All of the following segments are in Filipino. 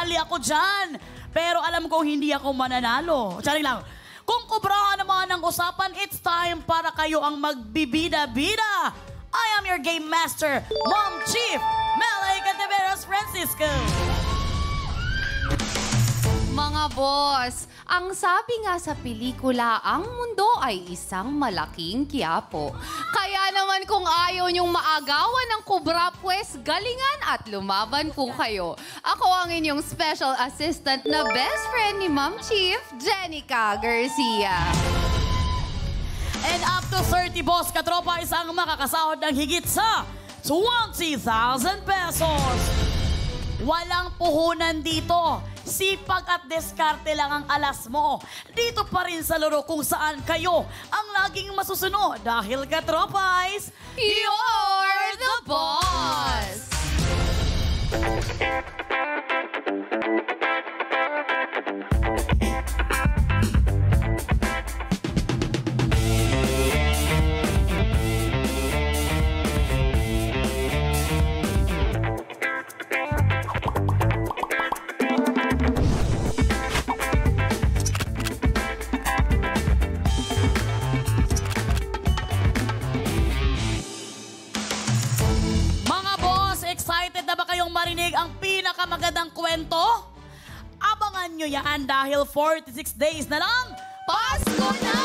sasali ako dyan. Pero alam kong hindi ako mananalo. Charing lang. Kung kubrahan naman ang usapan, it's time para kayo ang magbibida-bida. I am your game master, Mom Chief, Melay Cantiveros Francisco. Mga boss, ang sabi nga sa pelikula, ang mundo ay isang malaking kiyapo. Kaya naman kung ayaw niyong maagawan ng kubra, pues galingan at lumaban po kayo. Ako ang inyong special assistant na best friend ni Ma'am Chief, Jenica Garcia. And up to 30 boss katropa, isang makakasahod ng higit sa 20,000 pesos. Walang puhunan dito. Sipag at diskarte lang ang alas mo. Dito pa rin sa laro kung saan kayo ang laging masusunod. Dahil katropais, You're the boss! marinig ang pinakamagandang kwento? Abangan nyo yan dahil 46 days na lang, Pasko na!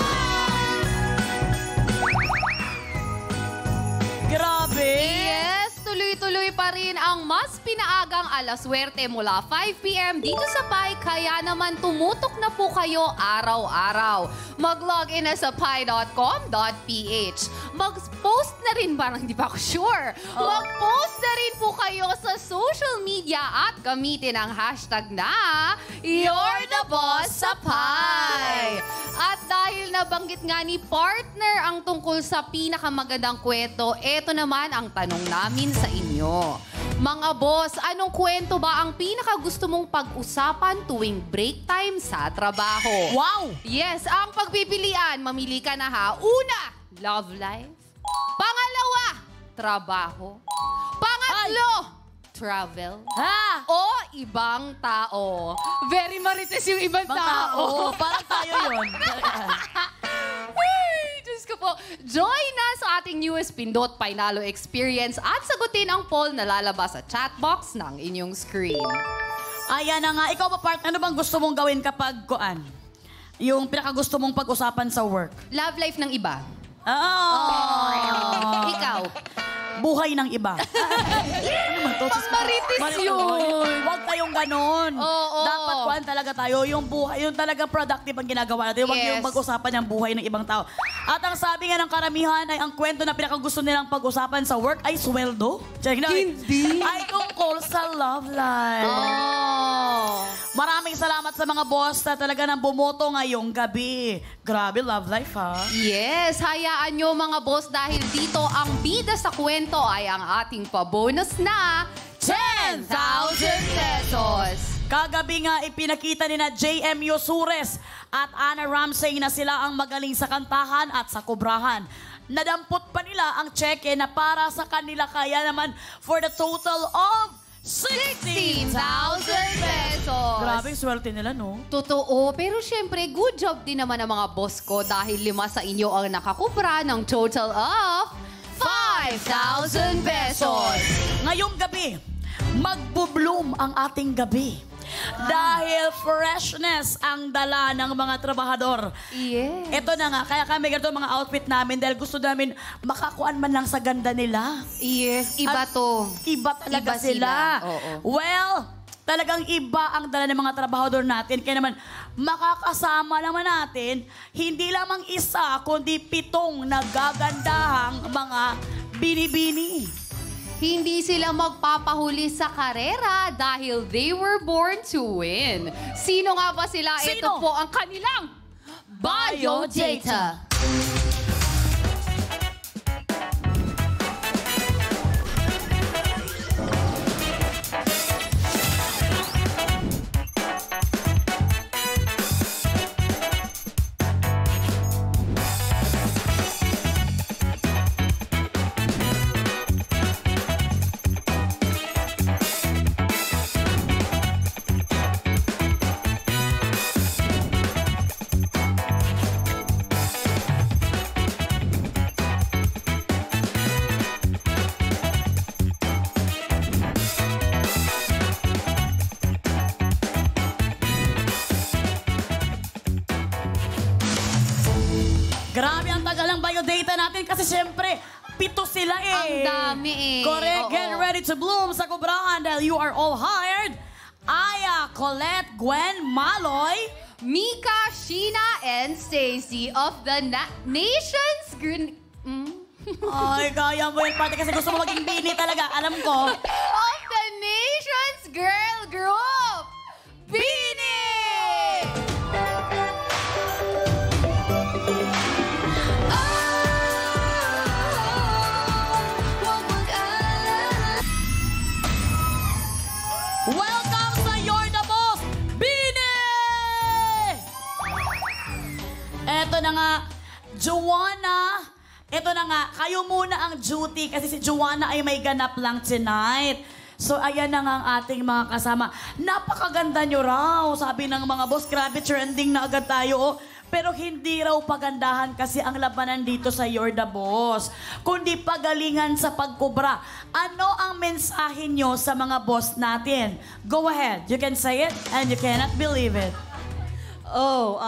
Grabe! Yes, tuloy-tuloy pa rin ang mas pinaagang alaswerte mula 5 p.m. dito sa Pi, kaya naman tumutok na po kayo araw-araw. Mag-login na sa pi.com.ph. Mag-post na rin ba? Hindi pa ako sure. Mag-post na rin po kayo sa social media at gamitin ang hashtag na You're the Boss sa Pi. At dahil nabanggit nga ni partner ang tungkol sa pinakamagandang kwento, eto naman ang tanong namin sa inyo. Mga boss, anong kwento ba ang pinakagusto mong pag-usapan tuwing break time sa trabaho? Wow! Yes, ang pagpipilian, mamili ka na ha. Una, love life. Pangalawa, trabaho. Pangatlo, travel. Ha? O ibang tao. Very marites yung ibang tao. Parang tayo yun. Diyos ko po. Join na sa ating newest Pindot Painalo Experience at sagutin ang poll na lalabas sa chat box ng inyong screen. Ayan na nga. Ikaw ba, partner, ano bang gusto mong gawin kapag kuan? Yung pinakagusto mong pag-usapan sa work? Love life ng iba. Ikaw? Buhay ng iba. Ano man to? Marites yun. Huwag tayong ganon. Dapat kuan talaga tayo. Yung buhay, yung talagang productive ang ginagawa natin. Huwag yung pag-usapan ng buhay ng ibang tao. At ang sabi nga ng karamihan ay ang kwento na pinakagusto nilang pag-usapan sa work ay sweldo. Hindi. Ay tungkol sa love life. Maraming salamat sa mga boss na talaga nang bumoto ngayong gabi. Grabe, love life ha. Yes, hayaan nyo mga boss dahil dito ang bida sa kwento ay ang ating pabonus na 10,000 pesos. Kagabi nga ipinakita ni na JM Yosures at Ana Ramsey na sila ang magaling sa kantahan at sa kubrahan. Nadampot pa nila ang cheque na para sa kanila, kaya naman for the total of 16,000 pesos. Grabe yung swerte nila, no? Totoo, pero syempre, good job din naman ang mga boss ko dahil 5 sa inyo ang nakakubra ng total of 5,000 pesos. Ngayong gabi, magbo-bloom ang ating gabi. Dahil freshness ang dala ng mga trabahador. Yes. Ito na nga, kaya kami ganito mga outfit namin dahil gusto namin makakuan man lang sa ganda nila. Yes, iba to. Iba talaga Iba sila. Oo. Well, talagang iba ang dala ng mga trabahador natin. Kaya naman, makakasama naman natin, hindi lamang isa, kundi 7 nagagandahang mga bini-bini. Hindi sila magpapahuli sa karera dahil they were born to win. Sino nga ba sila? Sino? Ito po ang kanilang biodata. Matagal ang biodata natin kasi siyempre, 7 sila eh. Ang dami eh. Correct. Oo. Get ready to bloom sa kubrahan dahil you are all hired. Aya, Colette, Gwen, Maloy, Mika, Sheena, and Stacy of the Nation's Ay, kaya mo yun, pati kasi gusto mo maging bini talaga. Alam ko. of the Nation's Girl Group, Bini! Welcome sa You're the Boss, Bini! Eto na nga, Joanna. Eto na nga, kayo muna ang duty kasi si Joanna ay may ganap lang tonight. So, ayan na nga ang ating mga kasama. Napakaganda nyo raw, sabi ng mga boss. Grabe, trending na agad tayo. Oh. Pero hindi raw pagandahan kasi ang labanan dito sa You're the Boss. Kundi pagalingan sa pagkubra. Ano ang mensahe nyo sa mga boss natin? Go ahead. You can say it and you cannot believe it. Oh,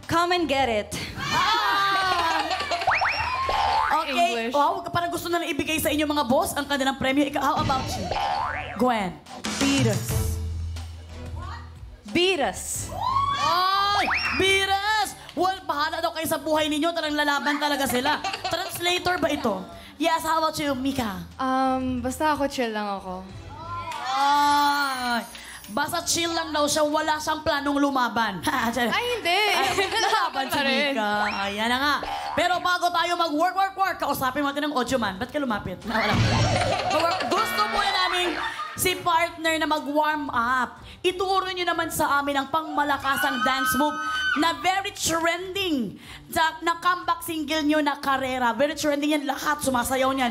come and get it. Okay. English. Wow, parang gusto na ibigay sa inyo mga boss ang kanilang premyo. How about you? Gwen. Beat us. Beat us. Ay! Biras! Well, bahala daw kayo sa buhay ninyo. Tarang lalaban talaga sila. Translator ba ito? Yes, how about you, Mika? Basta ako chill lang ako. Ay! Basta chill lang daw siya. Wala siyang planong lumaban. Ay, hindi. Lalaban si Mika. Ayan na nga. Pero bago tayo mag-work, kausapin natin ng audio man. Ba't ka lumapit? Wala. Gusto muna namin si partner na mag-warm up. Ituro nyo naman sa amin ang pangmalakasang dance move na very trending. Na comeback single nyo na Karera. Very trending yan. Lahat sumasayaw niyan.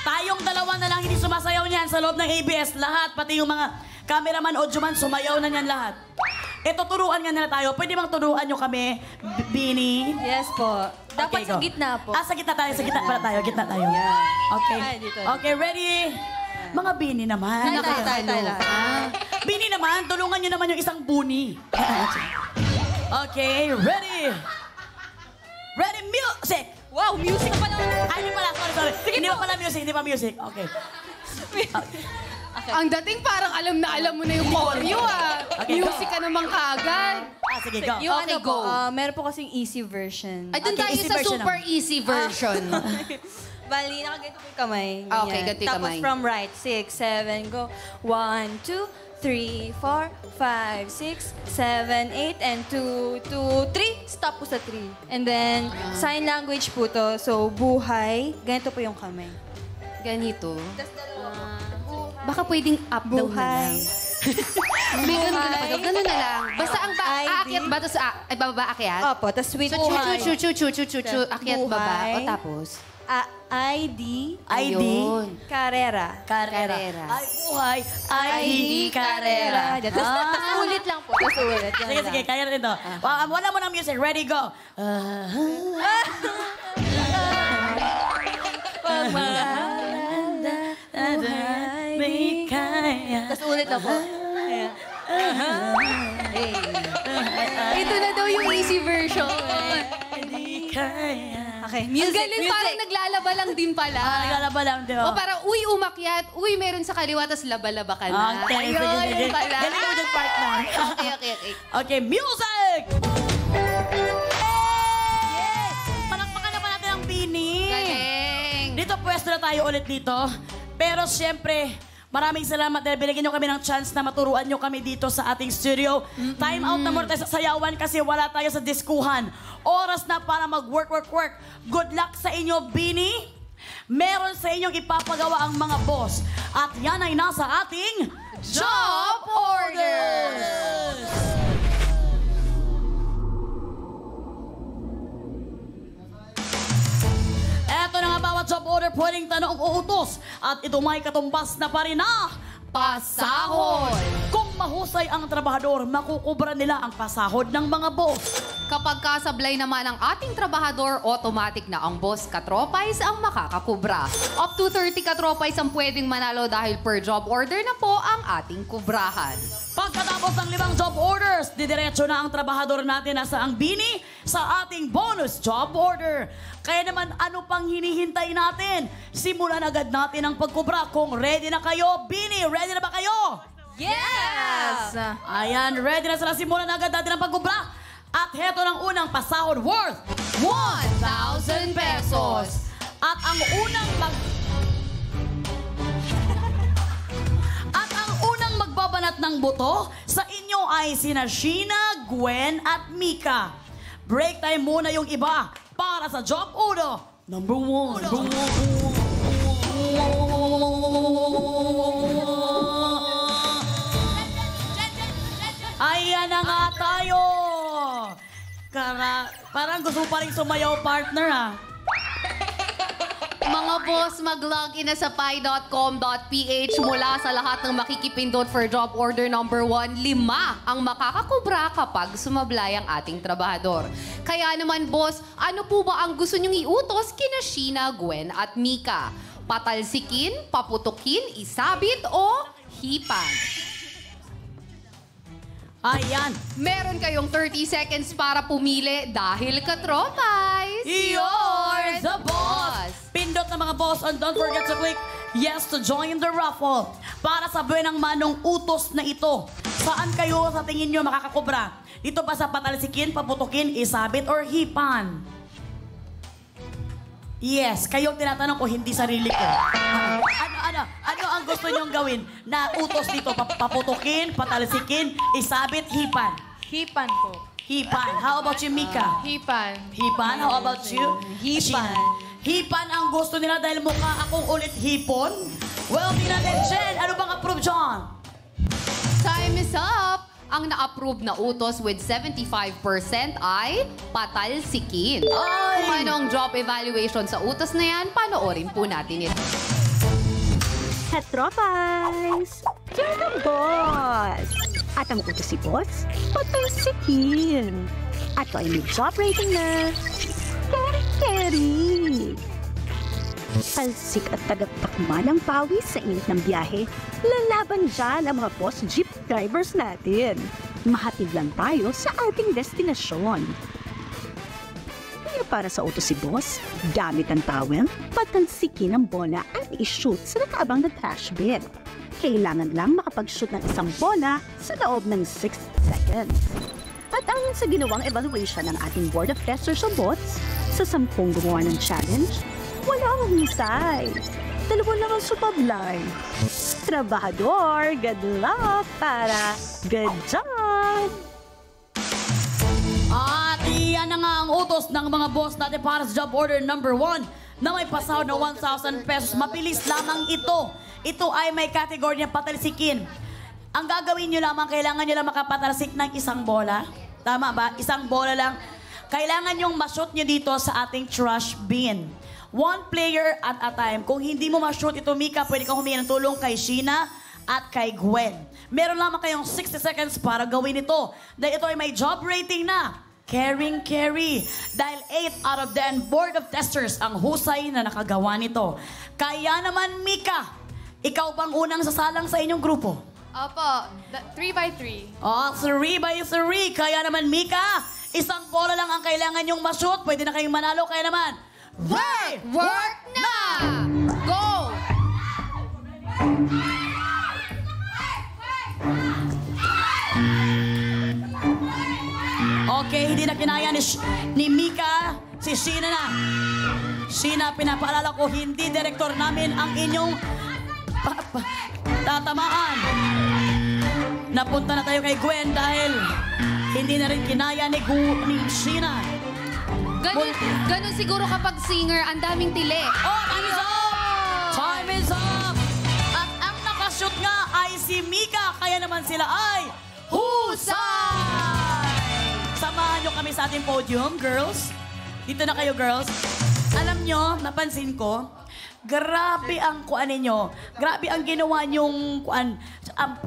Tayong dalawa na lang hindi sumasayaw niyan sa loob ng ABS. Lahat, pati yung mga cameraman, audioman, sumayaw na niyan lahat. Ito, turuan nga nila tayo. Pwede bang turuan nyo kami, Bini? Yes po. Dapat Okay, sa go. gitna po. Sa gitna tayo. Sa gitna pala tayo. Gitna tayo. Okay. Ay, dito. Okay, ready? Mga Bini naman. Tayo lahat. Bini naman, tulungan nyo naman yung isang buni. Okay, ready? Ready, music! Wow, music pa lang. Ay, hindi pala. Sorry. Hindi pa pala music. Hindi pa music. Okay. Ang dating parang alam na alam mo na yung choreo ah. Okay, go. Music ka naman kagad. Sige, go. Yung Okay, ano po, go. meron po kasing easy version. Ay, dun Okay, tayo easy sa version super easy version. Bali, nakaganito po yung kamay. Okay, Ganyan. ganito yung kamay. Tapos from right, 6, 7, go. 1, 2, 3, 4, 5, 6, 7, 8, and 2, 2, 3. Stop po sa 3. And then, sign language po to. So, buhay. Ganito po yung kamay. Ganito. Baka pwedeng up down na Buhay. lang. May ganun na lang. Ganun na lang. Basta ang ID. aakyat ba to sa ay bababa akyat? Opo, tapos with So chu akyat baba Buhay. o tapos ID. ID. Ayun. Carrera. Carrera. Carrera. Ay, buhay. ID Carrera. Tapos ulit lang po. Tapos ulit. Yan Sige, lang. sige. Kaya rin ito. Wala mo ng music. Ready, go. May kaya. Tapos ulit lang po. Ayan. Ito na daw yung easy version. Hindi kaya. Okay, Ang music, galing, music. parang naglalaba lang din pala. Naglalaba lang, di O ba? parang, uy, umakyat. Uy, meron sa kaliwa, tas laba-laba ka na. Okay, sige, Ayun, sige. yun pala. Galing mo dyan, partner. Okay. Okay, music! Yes! Palakpakan naman natin ang Bini. Galing. Dito, pwesto na tayo ulit dito. Pero siyempre, maraming salamat dahil binigyan nyo kami ng chance na maturuan nyo kami dito sa ating studio. Time out na muna tayo sa sayawan kasi wala tayo sa diskuhan. Oras na para mag-work. Good luck sa inyo, Bini. Meron sa inyong ipapagawa ang mga boss. At yan ay nasa ating Job orders! Eto na nga bawat job order pwedeng tanong o utos. At ito may katumbas na pa rin na Pasahod! Kung mahusay ang trabahador, makukubra nila ang pasahod ng mga boss. Kapag kasablay naman ang ating trabahador, automatic na ang boss katropais ang makakakubra. Up to 30 katropais ang pwedeng manalo dahil per job order na po ang ating kubrahan. Pagkatapos ng 5 job orders, didiretso na ang trabahador natin na sa ang bini sa ating bonus job order. Kaya naman ano pang hinihintay natin? Simulan agad natin ang pagkubra. Kung ready na kayo, bini, ready na ba kayo? Yes! Ayan, ready na sila. Simulan agad natin ang pagkubra. At heto ng unang pasahod worth 1,000 pesos. At ang unang magbabanat ng buto sa inyo ay sina Sheena, Gwen at Mika. Break time muna yung iba para sa job order number 1. Ayan na nga tayo. Parang gusto pa rin sumayaw, partner, ah. Mga boss, mag-login na sa pi.com.ph mula sa lahat ng makikipindot for job order number 1. 5 ang makakakubra kapag sumablay ang ating trabahador. Kaya naman, boss, ano po ba ang gusto niyong iutos kina Sheena, Gwen at Mika? Patalsikin, paputukin, isabit o hipan? Ayan. Meron kayong 30 seconds para pumili dahil katropais. You're the boss! Pindot na mga boss and don't forget to click yes to join the raffle para sabihin ng manong utos na ito. Saan kayo sa tingin nyo makakakubra? Dito ba sa patalsikin, paputukin, isabit, or hipan? Yes, kayong tinatanong ko, hindi sarili ko. Ano ang gusto nyong gawin na utos dito? Paputukin, patalsikin, isabit, hipan? Hipan po. Hipan. How about you, Mika? Hipan. Hipan? How about you? Hipan. Hipan ang gusto nila dahil mukha akong ulit hipon? Well, tingnan natin, Jen. Ano bang approve, John? Time is up! Ang na-approve na utos with 75% ay patalsikin. Ay! Kung ano ang job evaluation sa utos na yan, panoorin po natin ito. Katropais! You're the boss! At ang utos si boss, patalsikin. At ko ay may job rating na Keri-keri. Talsik at tagapakma ng pawis sa init ng biyahe, lalaban dyan ang mga boss jeep drivers natin. Mahatid lang tayo sa ating destinasyon. Kaya para sa utos si boss, gamit ang towel, patalsikin ang bola at i-shoot sa nakaabang na trash bin. Kailangan lang makapag-shoot ng isang bola sa loob ng 6 seconds. At ayon sa ginawang evaluation ng ating Board of Testers o bots, sa 10 gumawa ng challenge, wala ang husay. 2 lang ang sumablay. Trabahador, good luck para good job! At iyan na nga ang utos ng mga boss natin para sa job order number 1 na may pasahod na 1,000 pesos. Mabilis lamang ito. Ito ay may category na patalsikin. Ang gagawin nyo lamang, kailangan nyo lang makapatalsik ng isang bola. Tama ba? Isang bola lang. Kailangan yung ma-shoot nyo dito sa ating trash bin. 1 player at a time. Kung hindi mo ma-shoot ito, Mika, pwede kang humingi ng tulong kay Sheena at kay Gwen. Meron lamang kayong 60 seconds para gawin ito. Dahil ito ay may job rating na Caring Carry. Dahil 8 out of 10 Board of Testers ang husay na nakagawa nito. Kaya naman, Mika, ikaw bang unang sasalang sa inyong grupo? Opo, 3x3. Oh, 3x3. Kaya naman, Mika, isang bola lang ang kailangan yung ma-shoot. Pwede na kayong manalo. Kaya naman, Work na! Go! Okay, hindi na kinaya ni Mika, si Sheena na. Sheena, pinapaalala ko, hindi direktor namin ang inyong tatamaan. Napunta na tayo kay Gwen dahil hindi na rin kinaya ni Sheena. Ganun siguro kapag singer, ang daming tili. Oh, time is up! Time is up! At ang nakashoot nga ay si Mika, kaya naman sila ay husay! Samahan nyo kami sa ating podium, girls. Dito na kayo, girls. Alam nyo, napansin ko, grabe ang kuan ninyo. Grabe ang ginawa nyong kuan.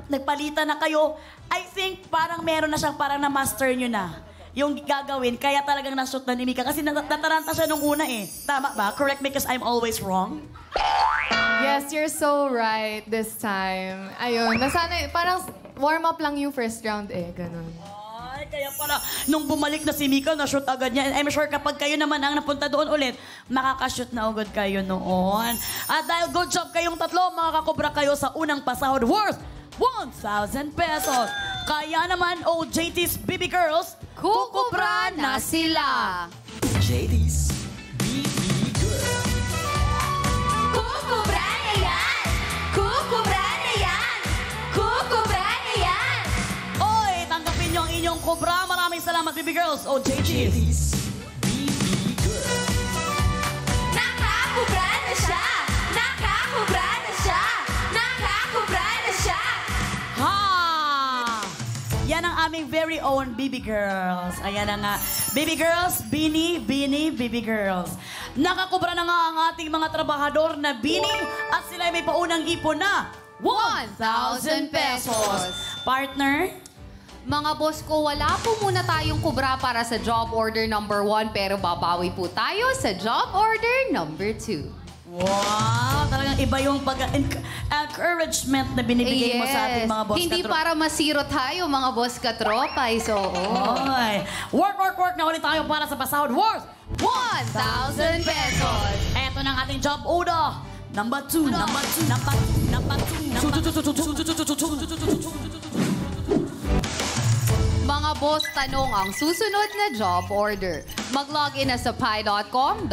Nagpalitan na kayo. I think parang meron na siyang parang na-master nyo na yung gagawin. Kaya talagang nashoot na ni Mika. Kasi nataranta siya nung una eh. Tama ba? Correct me because I'm always wrong. Yes, you're so right this time. Ayun, nasanay, parang warm up lang yung first round eh, ganun. Ay, kaya pala, nung bumalik na si Mika, na-shoot agad niya. And I'm sure kapag kayo naman ang napunta doon ulit, makakashoot na agad kayo noon. At dahil good job kayong tatlo, makakakobra kayo sa unang pasahod worth 1,000 pesos. Kaya naman, JT's BB Girls, Kukubra na sila. JD's BB Girl. Kukubra na yan! Kukubra na yan! Kukubra na yan! Oy, tanggapin niyo ang inyong kubra. Maraming salamat, BB Girls. JT. JD's BB Girl. Nakakubra na siya! Nakakubra na siya! Nakakubra na siya! Ha! Yan ang aming very own BB Girls. Ayan na nga. BB Girls, Bini, BB Girls. Nakakubra na nga ang ating mga trabahador na Bini at sila ay may paunang ipon na 1,000 pesos. Partner? Mga boss ko, wala po muna tayong kubra para sa job order number 1 pero babawi po tayo sa job order number 2. Wow! Talagang iba yung encouragement na binibigay mo sa ating mga boss Hindi katropa. para masiro tayo, mga boss katropa. So, Oy. Work na ulit tayo para sa pasahod worth 1,000 pesos. Eto na ang ating job order. Number 2. Mga boss, tanong ang susunod na job order. Mag-login na sa pi.com.ph.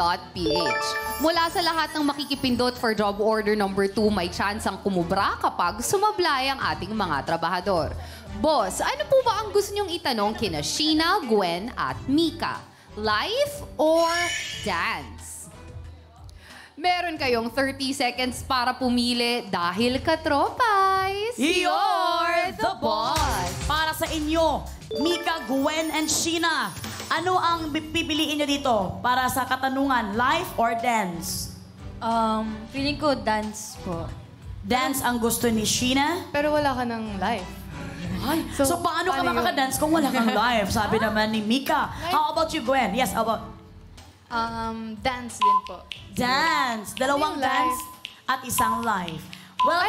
Mula sa lahat ng makikipindot for job order number 2, may chance ang kumubra kapag sumablay ang ating mga trabahador. Boss, ano po ba ang gusto niyong itanong kina Sheena, Gwen at Mika? Life or dance? Meron kayong 30 seconds para pumili dahil katropay. You're the boss! Para sa inyo, Mika, Gwen, and Sheena, ano ang pipiliin nyo dito para sa katanungan, life or dance? Feeling ko dance po. Dance ang gusto ni Sheena? Pero wala ka ng life. Ay, so paano ka paano yun? makakadance kung wala kang life? Sabi naman ni Mika. How about you, Gwen? Yes, how about? Dance din po. Dance. Dalawang Yung life. dance at isang live. Well,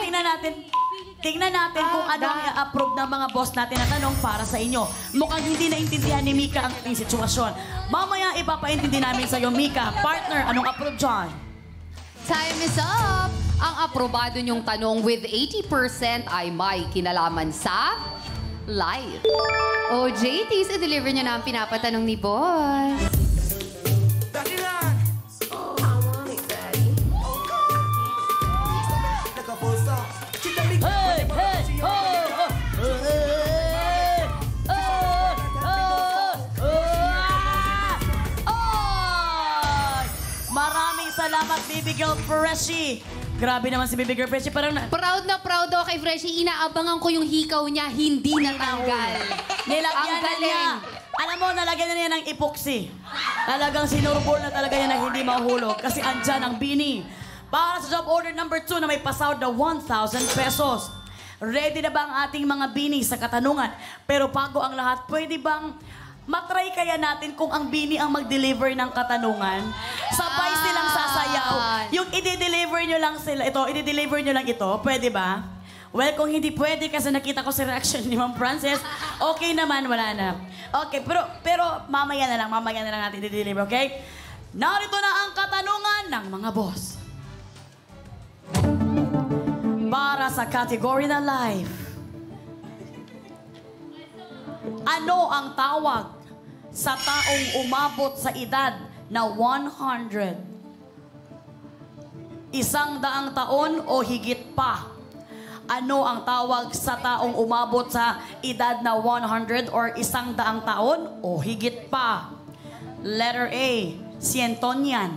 tingnan natin kung ano ang i-approve ng mga boss natin na tanong para sa inyo. Mukhang hindi naintindihan ni Mika ang ating sitwasyon. Mamaya ipapaintindi namin sa iyo, Mika. Partner, anong approve dyan? Time is up! Ang aprobado niyong tanong with 80% ay may kinalaman sa live. JTs, i-deliver niyo na ang pinapatanong ni boss. Hey! Hey! Oh! Oh! Hey! Oh! Oh! Oh! Maraming salamat, Baby Girl Freshi. Grabe naman si Baby Girl Freshi. Parang Proud na proud ako kay Freshie. Inaabangan ko yung hikaw niya, hindi natanggal. nilagyan Ang na galing. niya. Alam mo, nalagyan na niya ng epoxy. Talagang sinurbol na talaga niya na hindi mahulog kasi andyan ang Bini. Para sa job order number 2 na may pasahod na 1,000 pesos. Ready na ba ang ating mga Bini sa katanungan? Pero bago ang lahat, pwede bang matry kaya natin kung ang Bini ang mag-deliver ng katanungan? Sabay silang sasayaw. Yung i-deliver nyo lang sila, i-deliver nyo lang ito, pwede ba? Well, kung hindi pwede kasi nakita ko sa reaction ni Ma'am Frances, okay naman, wala na. Okay, pero mamaya na lang natin i-deliver, okay? Narito na ang katanungan ng mga boss. Para sa category na life, ano ang tawag sa taong umabot sa edad na 100? 100 taon o higit pa? Ano ang tawag sa taong umabot sa edad na 100 or 100 taon o higit pa? Letter A, centenarian.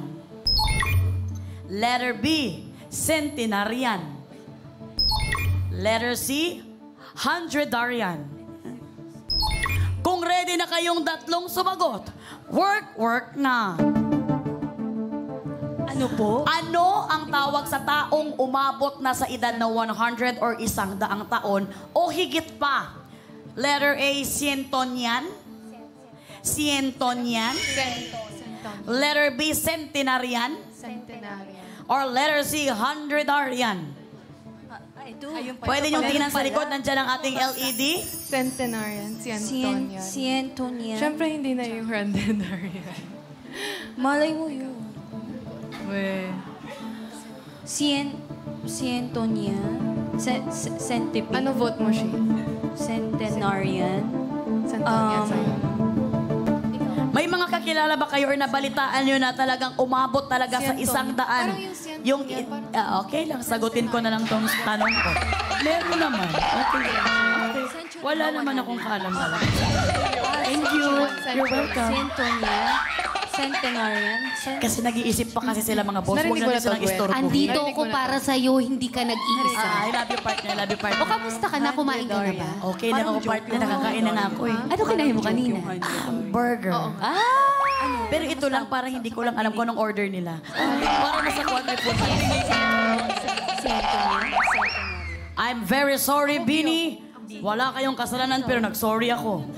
Letter B, centenarian. Letter C, hundredarian. Kung ready na kayong tatlong sumagot, work na. Ano po? Ano ang tawag sa taong umabot na sa edad na 100 or 100 taon o higit pa? Letter A, Centenarian. Centenarian. Letter B, Centenarian. Centenarian. Or letter C, Hundredarian. Pwede niyong tingnan sa likod, nandyan ang ating LED. Centenarian. Centenarian. Centenarian. Siyempre, hindi na yung Centenarian. Malay mo yun. Weh. Centenarian. Centipede. Ano vote mo, Shi? Centenarian. Centenarian sa'yo. May mga kakilala ba kayo or nabalitaan nyo na talagang umabot talaga sa 100? Parang yung Centenarian, Okay lang, sagutin ko na lang tong tanong ko. Meron naman. Okay. Wala naman akong kaalam-alam. Thank you. You're welcome. Centenarian. Kasi nag-iisip pa kasi sila mga boss. Huwag Narinig ko na na silang to, Gwen. istorbo. Andito Narinig ako ko na para sa'yo, hindi ka nag-iisa. I love you, partner. I love you, partner. O kamusta ka na? Kumain ka na ba? Okay lang ako, partner. Nakakain na nga ako eh. Ano kinain mo kanina? Burger. Ah! Pero ito lang, parang hindi ko lang alam kung anong order nila. Parang nasa kwarto po. I'm very sorry, Bini. Wala kayong kasalanan pero nag-sorry ako.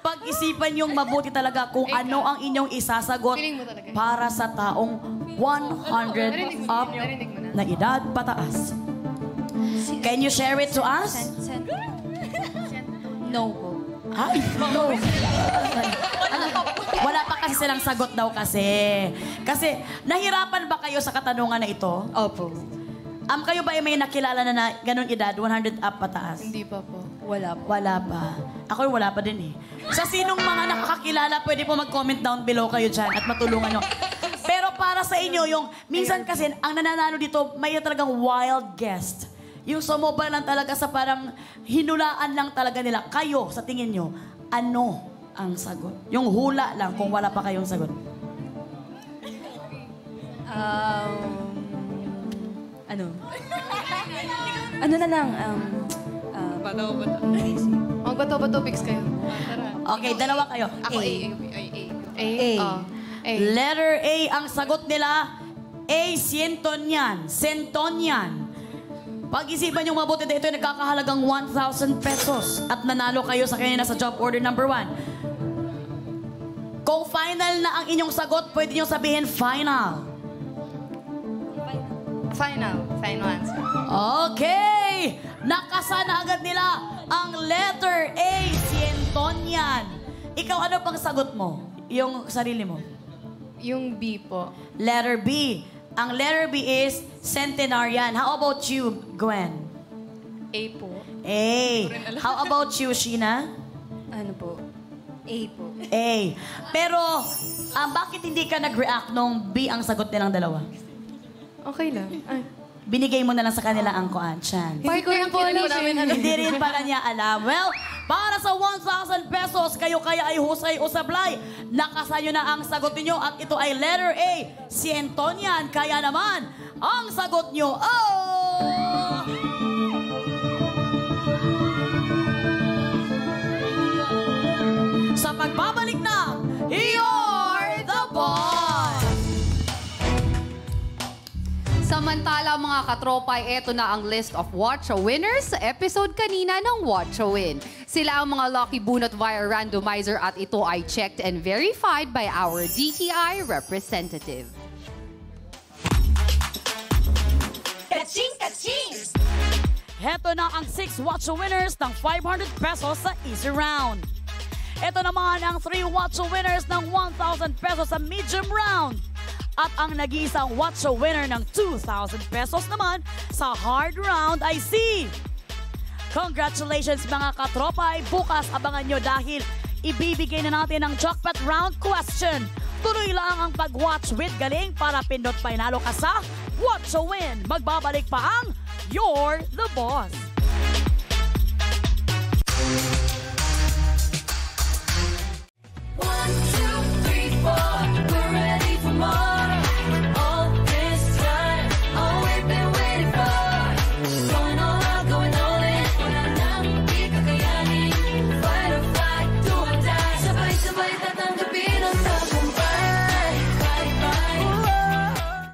Pag-isipan yung mabuti talaga kung ano ang inyong isasagot Feeling mo talaga. para sa taong 100 up na edad pataas. Can you share it to us? No po. Ay, no. Wala pa kasi silang sagot daw kasi. Kasi, nahirapan ba kayo sa katanungan na ito? Opo. Kayo ba ay may nakilala na ganun edad, 100 up pataas? Hindi pa po. Wala po. Wala pa. Ako wala pa din eh. Sa sinong mga nakakakilala, pwede po mag-comment down below kayo dyan at matulungan nyo. Pero para sa inyo, yung minsan kasi, ang nananalo dito, may talagang wild guest. Yung sumobra lang talaga sa parang hinulaan lang talaga nila. Kayo, sa tingin nyo, ano ang sagot? Yung hula lang kung wala pa kayong sagot. Ano? Ano na lang? Magbato-bato pics kayo. Tara. Okay, dalawa kayo. Ako A. A? A. Oh. A. Letter A ang sagot nila. A, Centenarian. Centenarian. Pag-isipan nyo mabuti na ito ay nagkakahalagang 1,000 pesos at nanalo kayo sa kanina sa job order number 1. Kung final na ang inyong sagot, pwede nyo sabihin final. Final answer. Okay! Nakasana agad nila ang letter A, Centenarian. Ikaw, ano pang sagot mo? Yung sarili mo? Yung B po. Letter B. Ang letter B is Centenarian. How about you, Gwen? A po. A. How about you, Sheena? Ano po? A po. A. Pero, bakit hindi ka nag-react nung B ang sagot nilang dalawa? Okay lang. Ay. Binigay mo na lang sa kanila ang chance. Hindi ko rin po alam. Hindi rin pala niya alam. Well, para sa 1,000 pesos, kayo kaya ay husay o sablay. Nakasanyo na ang sagot niyo at ito ay letter A, Centenarian. Kaya naman, ang sagot niyo, sa pagbabalik na, You're the Boss! Samantala mga katropay, eto na ang list of Watch a Winners sa episode kanina ng Watch a Win. Sila ang mga lucky bunot via randomizer at ito ay checked and verified by our DTI representative. Kaching, kaching! Heto na ang 6 Watch a Winners ng 500 pesos sa easy round. Ito naman ang 3 Watch a Winners ng 1,000 pesos sa medium round. At ang nag-iisang Watch a Winner ng 2,000 pesos naman sa hard round ay si... Congratulations mga katropa! Bukas abangan nyo dahil ibibigay na natin ang jackpot round question. Tuloy lang ang pag-watch with galing para pindot panalo ka sa Watch a Win. Magbabalik pa ang You're the Boss!